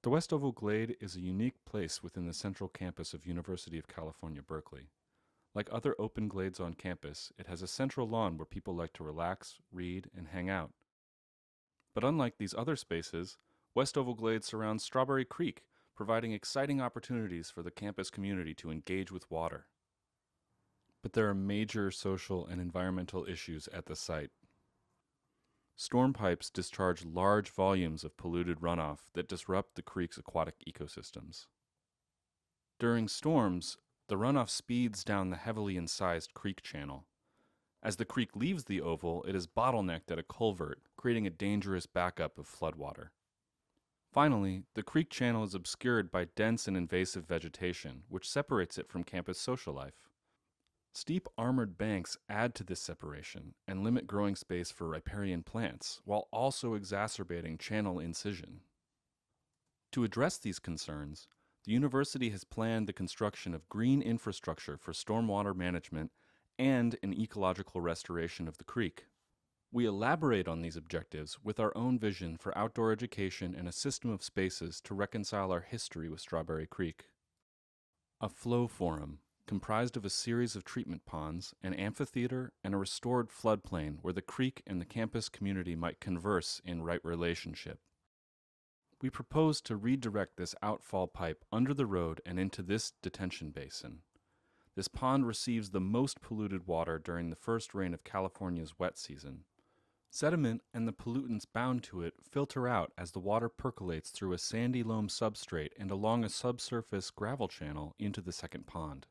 The West Oval Glade is a unique place within the central campus of University of California, Berkeley. Like other open glades on campus, it has a central lawn where people like to relax, read, and hang out. But unlike these other spaces, West Oval Glade surrounds Strawberry Creek, providing exciting opportunities for the campus community to engage with water. But there are major social and environmental issues at the site. Storm pipes discharge large volumes of polluted runoff that disrupt the creek's aquatic ecosystems. During storms, the runoff speeds down the heavily incised creek channel. As the creek leaves the oval, it is bottlenecked at a culvert, creating a dangerous backup of floodwater. Finally, the creek channel is obscured by dense and invasive vegetation, which separates it from campus social life. Steep armored banks add to this separation and limit growing space for riparian plants, while also exacerbating channel incision. To address these concerns, the university has planned the construction of green infrastructure for stormwater management and an ecological restoration of the creek. We elaborate on these objectives with our own vision for outdoor education and a system of spaces to reconcile our history with Strawberry Creek. A flow forum, comprised of a series of treatment ponds, an amphitheater, and a restored floodplain where the creek and the campus community might converse in right relationship. We propose to redirect this outfall pipe under the road and into this detention basin. This pond receives the most polluted water during the first rain of California's wet season. Sediment and the pollutants bound to it filter out as the water percolates through a sandy loam substrate and along a subsurface gravel channel into the second pond.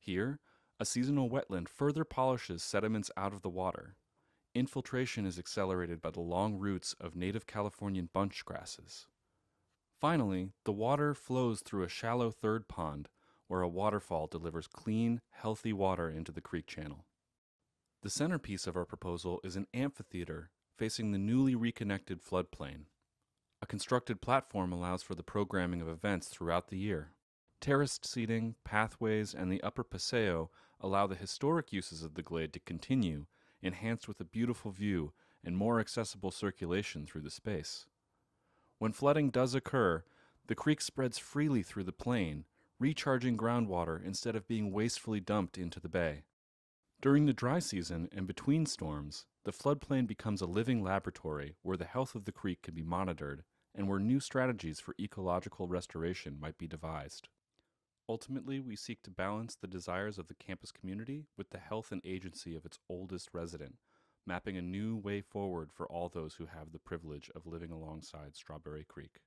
Here, a seasonal wetland further polishes sediments out of the water. Infiltration is accelerated by the long roots of native Californian bunch grasses. Finally, the water flows through a shallow third pond, where a waterfall delivers clean, healthy water into the creek channel. The centerpiece of our proposal is an amphitheater facing the newly reconnected floodplain. A constructed platform allows for the programming of events throughout the year. Terraced seating, pathways, and the upper paseo allow the historic uses of the glade to continue, enhanced with a beautiful view and more accessible circulation through the space. When flooding does occur, the creek spreads freely through the plain, recharging groundwater instead of being wastefully dumped into the bay. During the dry season and between storms, the floodplain becomes a living laboratory where the health of the creek can be monitored and where new strategies for ecological restoration might be devised. Ultimately, we seek to balance the desires of the campus community with the health and agency of its oldest resident, mapping a new way forward for all those who have the privilege of living alongside Strawberry Creek.